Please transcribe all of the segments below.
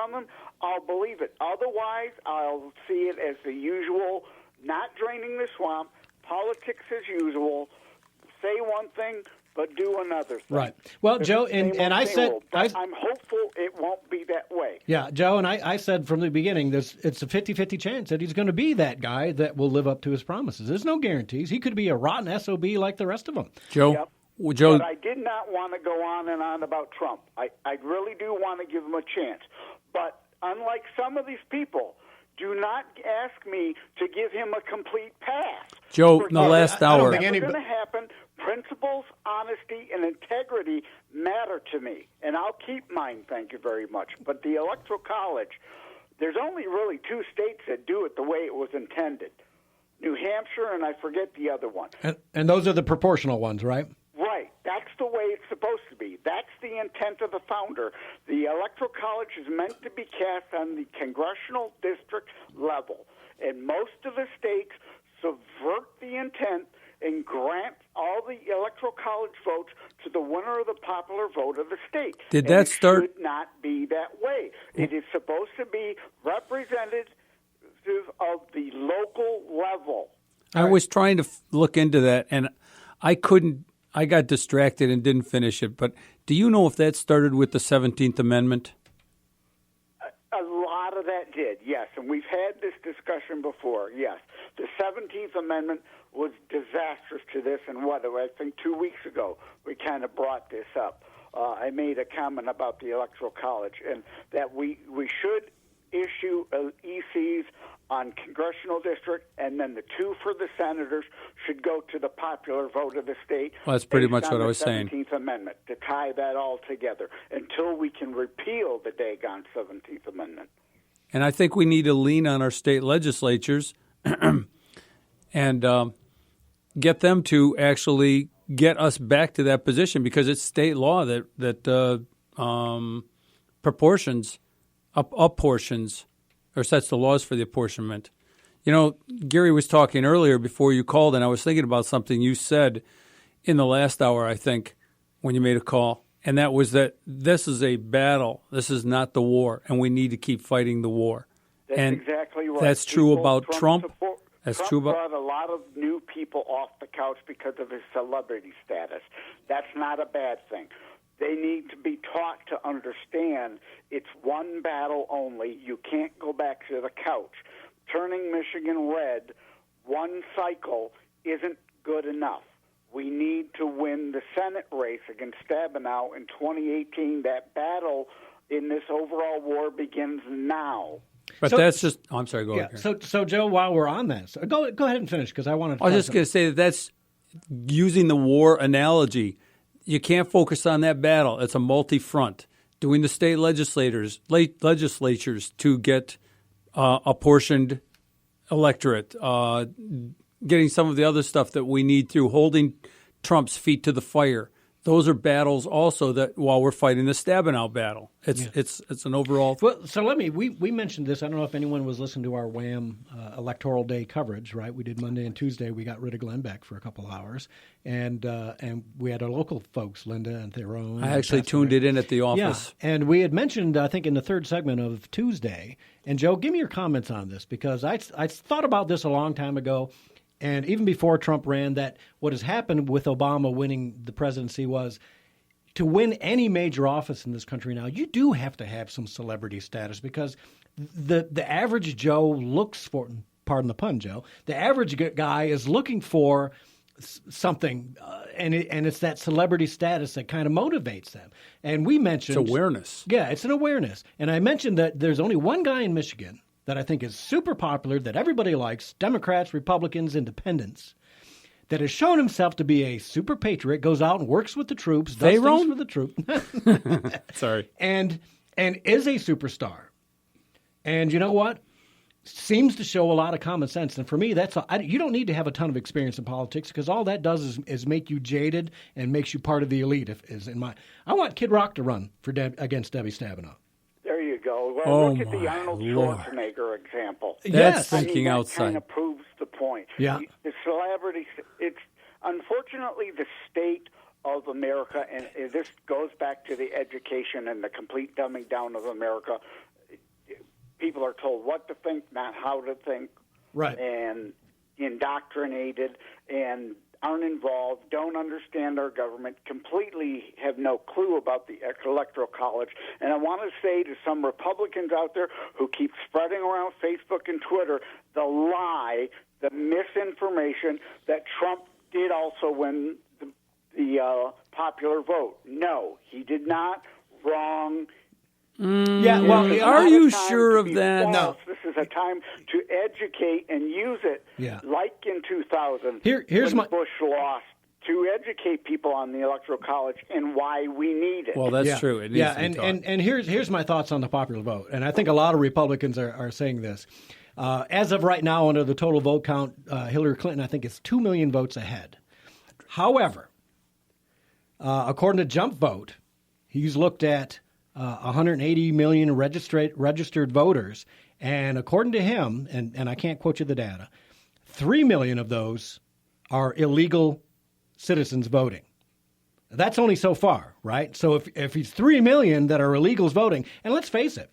from him, I'll believe it. Otherwise, I'll see it as the usual, not draining the swamp, politics as usual, say one thing, but do another thing. Right. Well, Joe, and I said... I'm hopeful it won't be that way. Yeah, Joe, and I said from the beginning, it's a 50-50 chance that he's going to be that guy that will live up to his promises. There's no guarantees. He could be a rotten SOB like the rest of them. Joe? Yep. Well, Joe, but I did not want to go on and on about Trump. I really do want to give him a chance. But unlike some of these people, do not ask me to give him a complete pass. Joe, in the last hour. What's going to happen, principles, honesty, and integrity matter to me. And I'll keep mine, thank you very much. But the Electoral College, there's only really two states that do it the way it was intended. New Hampshire, and I forget the other one. And those are the proportional ones, right? Right. That's the way it's supposed to be. That's the intent of the founder. The Electoral College is meant to be cast on the congressional district level. And most of the states subvert the intent and grant all the Electoral College votes to the winner of the popular vote of the state. Did that start? It should not be that way. It is supposed to be representative of the local level. I was trying to look into that, and I couldn't. I got distracted and didn't finish it. But do you know if that started with the 17th Amendment? A lot of that did, yes. And we've had this discussion before, yes. The 17th Amendment was disastrous to this, and I think 2 weeks ago we kind of brought this up. I made a comment about the Electoral College, and that we should issue ECs on congressional district, and then the two for the senators should go to the popular vote of the state. Well, that's pretty much what I was saying. The 17th Amendment, to tie that all together until we can repeal the daggone 17th Amendment. And I think we need to lean on our state legislatures and get them to actually get us back to that position, because it's state law that apportions or sets the laws for the apportionment. You know, Gary was talking earlier before you called, and I was thinking about something you said in the last hour, I think, when you made a call, and that was that this is a battle. This is not the war, and we need to keep fighting the war. That's exactly right. That's true about Trump. That's true about... brought a lot of new people off the couch because of his celebrity status. That's not a bad thing. They need to be taught to understand it's one battle only. You can't go back to the couch. Turning Michigan red one cycle isn't good enough. We need to win the Senate race against Stabenow in 2018. That battle in this overall war begins now. But that's just... I'm sorry, go ahead. So, Joe, while we're on this, go ahead and finish, because I wanted to... I was just going to say that's using the war analogy. You can't focus on that battle. It's a multi-front. Doing the state legislatures to get apportioned electorate, getting some of the other stuff that we need through, holding Trump's feet to the fire. Those are battles also that while we're fighting the Stabenow battle. It's an overall... Well, so we mentioned this. I don't know if anyone was listening to our Wham Electoral Day coverage, right? We did Monday and Tuesday. We got rid of Glenn Beck for a couple hours. And we had our local folks, Linda and Theron. I actually tuned it in at the office. Yeah, and we had mentioned, I think, in the third segment of Tuesday. And, Joe, give me your comments on this, because I thought about this a long time ago. And even before Trump ran, that what has happened with Obama winning the presidency was to win any major office in this country now, you do have to have some celebrity status, because the average Joe looks for, pardon the pun, Joe, the average guy is looking for something, and it's that celebrity status that kind of motivates them. And we mentioned... It's awareness. Yeah, it's an awareness. And I mentioned that there's only one guy in Michigan that I think is super popular, that everybody likes, Democrats, Republicans, Independents, that has shown himself to be a super patriot, goes out and works with the troops, does things for the troops. Sorry. And is a superstar. And you know what? Seems to show a lot of common sense. And for me, you don't need to have a ton of experience in politics, because all that does is make you jaded and makes you part of the elite. I want Kid Rock to run against Debbie Stabenow. There you go. Well, look at the Arnold Schwarzenegger example. That's thinking outside. That kind of proves the point. Yeah. The celebrity, it's unfortunately the state of America, and this goes back to the education and the complete dumbing down of America. people are told what to think, not how to think, Right. and indoctrinated and aren't involved, don't understand our government, completely have no clue about the Electoral College. And I want to say to some Republicans out there who keep spreading around Facebook and Twitter the lie, the misinformation that Trump did also win the popular vote. No, he did not. Wrong. Yeah, well, are you sure of that? False. No. This is a time to educate and use it, like in 2000 here's when Bush lost, to educate people on the Electoral College and why we need it. Well, that's true. It needs to be taught. and here's my thoughts on the popular vote, and I think a lot of Republicans are saying this. As of right now, under the total vote count, Hillary Clinton, I think, is 2 million votes ahead. However, according to Jump Vote, he's looked at 180 million registered voters, and according to him, and I can't quote you the data, 3 million of those are illegal citizens voting. That's only so far, right? So if he's 3 million that are illegals voting, and let's face it,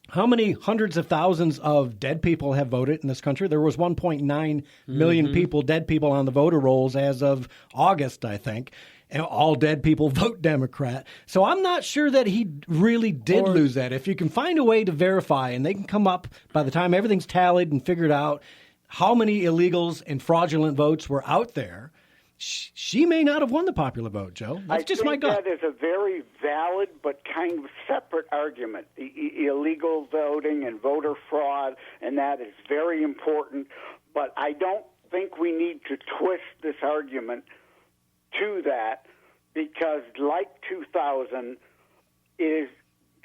how many hundreds of thousands of dead people have voted in this country? There was 1.9 million people, dead people on the voter rolls as of August, I think. And all dead people vote Democrat. So I'm not sure that he really did lose that. If you can find a way to verify, and they can come up by the time everything's tallied and figured out how many illegals and fraudulent votes were out there, she may not have won the popular vote, Joe. That's just my gut. That is a very valid but kind of separate argument. The illegal voting and voter fraud, and that is very important. But I don't think we need to twist this argument to that, because like 2000, it is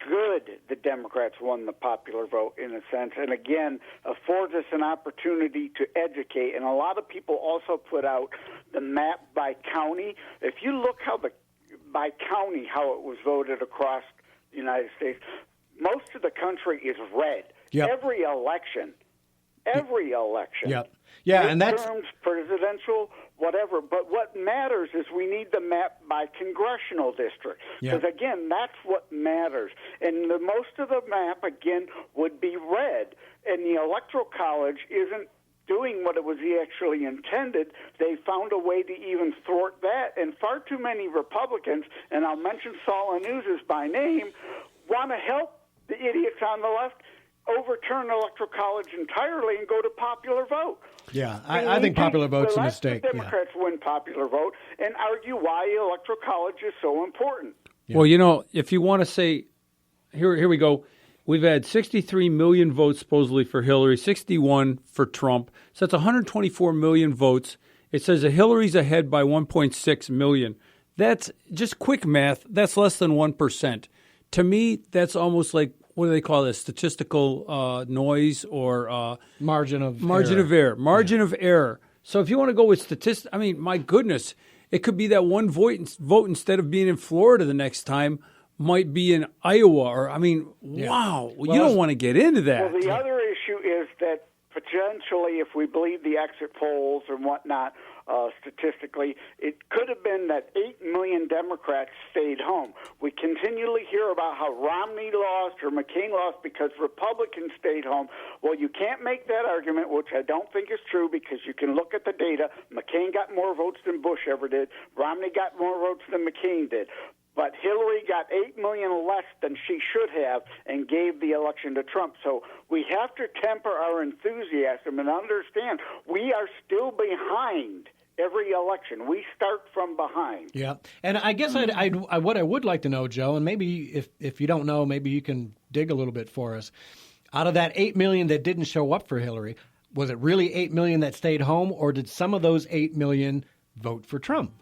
good the Democrats won the popular vote in a sense, and again affords us an opportunity to educate. And a lot of people also put out the map by county. If you look by county how it was voted across the United States, most of the country is red. Yep. Every election. Yep. Yeah, and that's midterms, presidential, whatever. But what matters is we need the map by congressional district, because again, that's what matters. And most of the map again would be red, and the Electoral College isn't doing what it was actually intended. They found a way to even thwart that, and far too many Republicans, and I'll mention Saul Newses by name, want to help the idiots on the left overturn the Electoral College entirely and go to popular vote. Yeah, I think popular vote's a mistake. The Democrats win popular vote and argue why the Electoral College is so important. Yeah. Well, if you want to say, here we go. We've had 63 million votes supposedly for Hillary, 61 for Trump. So that's 124 million votes. It says that Hillary's ahead by 1.6 million. That's just quick math. That's less than 1%. To me, that's almost like, what do they call this? Statistical noise or margin of error. So if you want to go with statistics, I mean, my goodness, it could be that one vote instead of being in Florida the next time might be in Iowa. Or wow, you don't want to get into that. Well, the other issue is that potentially, if we believe the exit polls and whatnot, statistically, it could have been that 8 million Democrats stayed home. We continually hear about how Romney lost or McCain lost because Republicans stayed home. Well, you can't make that argument, which I don't think is true, because you can look at the data. McCain got more votes than Bush ever did. Romney got more votes than McCain did. But Hillary got 8 million less than she should have and gave the election to Trump. So we have to temper our enthusiasm and understand we are still behind every election. We start from behind. Yeah. And I guess what I would like to know, Joe, and maybe if you don't know, maybe you can dig a little bit for us. Out of that 8 million that didn't show up for Hillary, was it really 8 million that stayed home, or did some of those 8 million vote for Trump?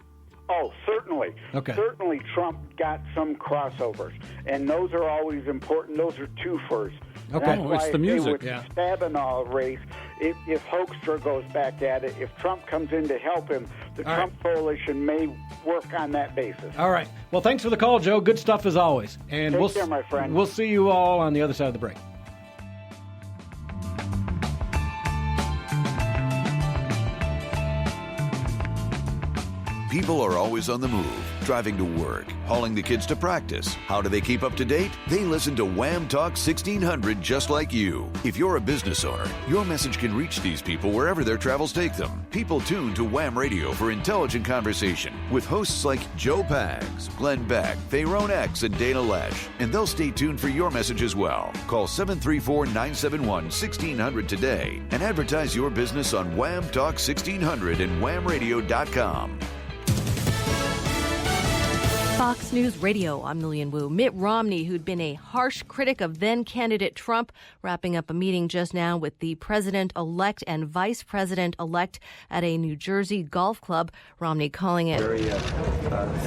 Oh, certainly. Okay. Certainly Trump got some crossovers, and those are always important. Those are twofers. Okay, it's the music. With the Stabenow race, if Hoekstra goes back at it, if Trump comes in to help him, the Trump coalition may work on that basis. All right. Well, thanks for the call, Joe. Good stuff as always. And Take care, my friend. We'll see you all on the other side of the break. People are always on the move, driving to work, hauling the kids to practice. How do they keep up to date? They listen to Wham Talk 1600 just like you. If you're a business owner, your message can reach these people wherever their travels take them. People tune to Wham Radio for intelligent conversation with hosts like Joe Pags, Glenn Beck, Fayrone X, and Dana Lesh. And they'll stay tuned for your message as well. Call 734-971-1600 today and advertise your business on Wham Talk 1600 and whamradio.com. Fox News Radio, I'm Lillian Wu. Mitt Romney, who'd been a harsh critic of then-candidate Trump, wrapping up a meeting just now with the president-elect and vice president-elect at a New Jersey golf club. Romney calling it very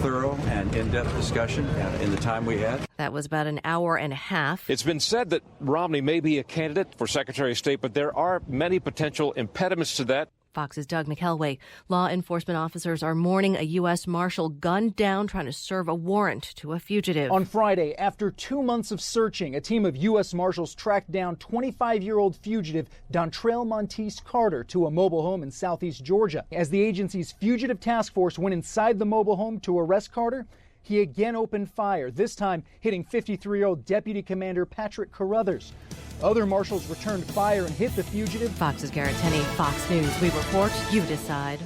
thorough and in-depth discussion in the time we had. That was about an hour and a half. It's been said that Romney may be a candidate for Secretary of State, but there are many potential impediments to that. Fox's Doug McElway. Law enforcement officers are mourning a U.S. Marshal gunned down trying to serve a warrant to a fugitive. On Friday, after 2 months of searching, a team of U.S. Marshals tracked down 25-year-old fugitive Dontrell Monteith Carter to a mobile home in southeast Georgia. As the agency's fugitive task force went inside the mobile home to arrest Carter, he again opened fire, this time hitting 53-year-old Deputy Commander Patrick Carruthers. Other marshals returned fire and hit the fugitive. Fox's Garrett Tenney, Fox News. We report, you decide.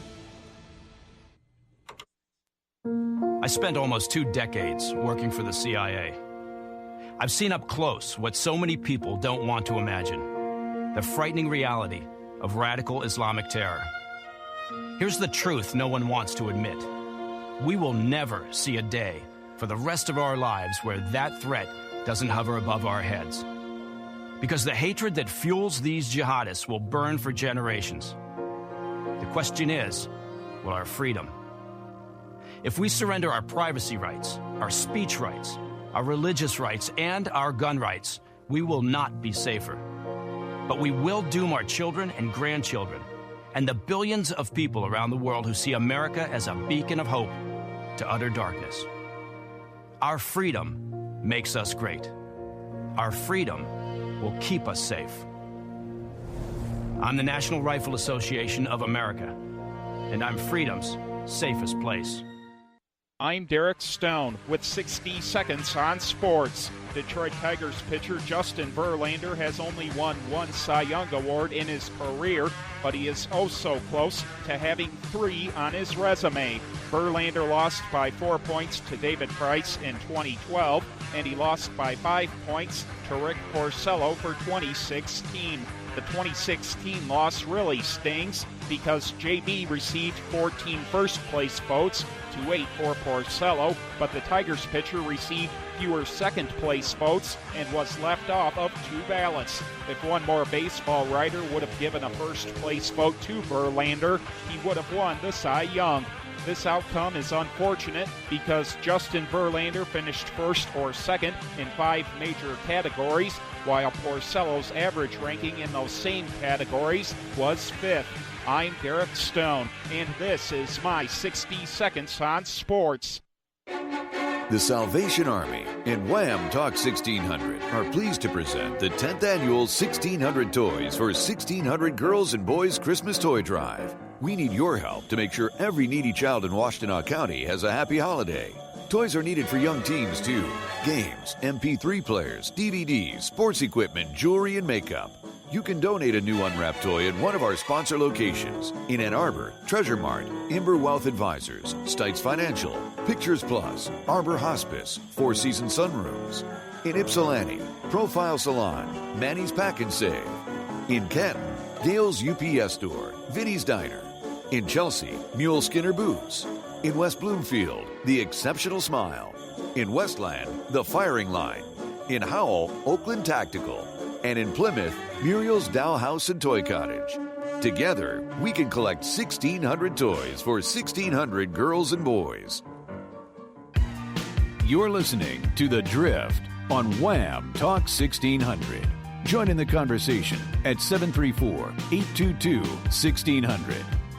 I spent almost 2 decades working for the CIA. I've seen up close what so many people don't want to imagine: the frightening reality of radical Islamic terror. Here's the truth no one wants to admit. We will never see a day for the rest of our lives where that threat doesn't hover above our heads. Because the hatred that fuels these jihadists will burn for generations. The question is, will our freedom? If we surrender our privacy rights, our speech rights, our religious rights, and our gun rights, we will not be safer. But we will doom our children and grandchildren, and the billions of people around the world who see America as a beacon of hope, to utter darkness. Our freedom makes us great. Our freedom will keep us safe. I'm the National Rifle Association of America, and I'm freedom's safest place. I'm Derek Stone with 60 Seconds on Sports. Detroit Tigers pitcher Justin Verlander has only won 1 Cy Young Award in his career, but he is oh so close to having 3 on his resume. Verlander lost by 4 points to David Price in 2012, and he lost by 5 points to Rick Porcello for 2016. The 2016 loss really stings because JB received 14 first-place votes to 8 for Porcello, but the Tigers pitcher received fewer second-place votes and was left off of 2 ballots. If one more baseball writer would have given a first-place vote to Verlander, he would have won the Cy Young. This outcome is unfortunate because Justin Verlander finished first or second in 5 major categories, while Porcello's average ranking in those same categories was 5th. I'm Derek Stone, and this is my 60 Seconds on Sports. The Salvation Army and Wham Talk 1600 are pleased to present the 10th annual 1600 Toys for 1600 Girls and Boys Christmas Toy Drive. We need your help to make sure every needy child in Washtenaw County has a happy holiday. Toys are needed for young teens, too. Games, MP3 players, DVDs, sports equipment, jewelry, and makeup. You can donate a new unwrapped toy at one of our sponsor locations. In Ann Arbor, Treasure Mart, Imber Wealth Advisors, Stites Financial, Pictures Plus, Arbor Hospice, Four Seasons Sunrooms. In Ypsilanti, Profile Salon, Manny's Pack and Save. In Canton, Gail's UPS Store, Vinny's Diner. In Chelsea, Mule Skinner Boots. In West Bloomfield, The Exceptional Smile. In Westland, The Firing Line. In Howell, Oakland Tactical. And in Plymouth, Muriel's Dow House and Toy Cottage. Together, we can collect 1,600 toys for 1,600 girls and boys. You're listening to The Drift on Wham Talk 1600. Join in the conversation at 734-822-1600.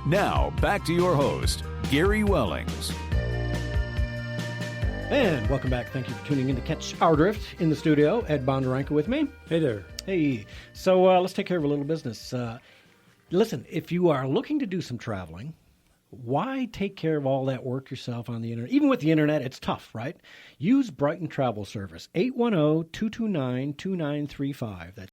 Now, back to your host, Gary Wellings. And welcome back. Thank you for tuning in to Catch Our Drift. In the studio, Ed Bonderenka with me. Hey there. Hey. So let's take care of a little business. Listen, if you are looking to do some traveling, Why take care of all that work yourself on the internet? Even with the internet, it's tough, right? Use Brighton Travel Service, 810-229-2935. That's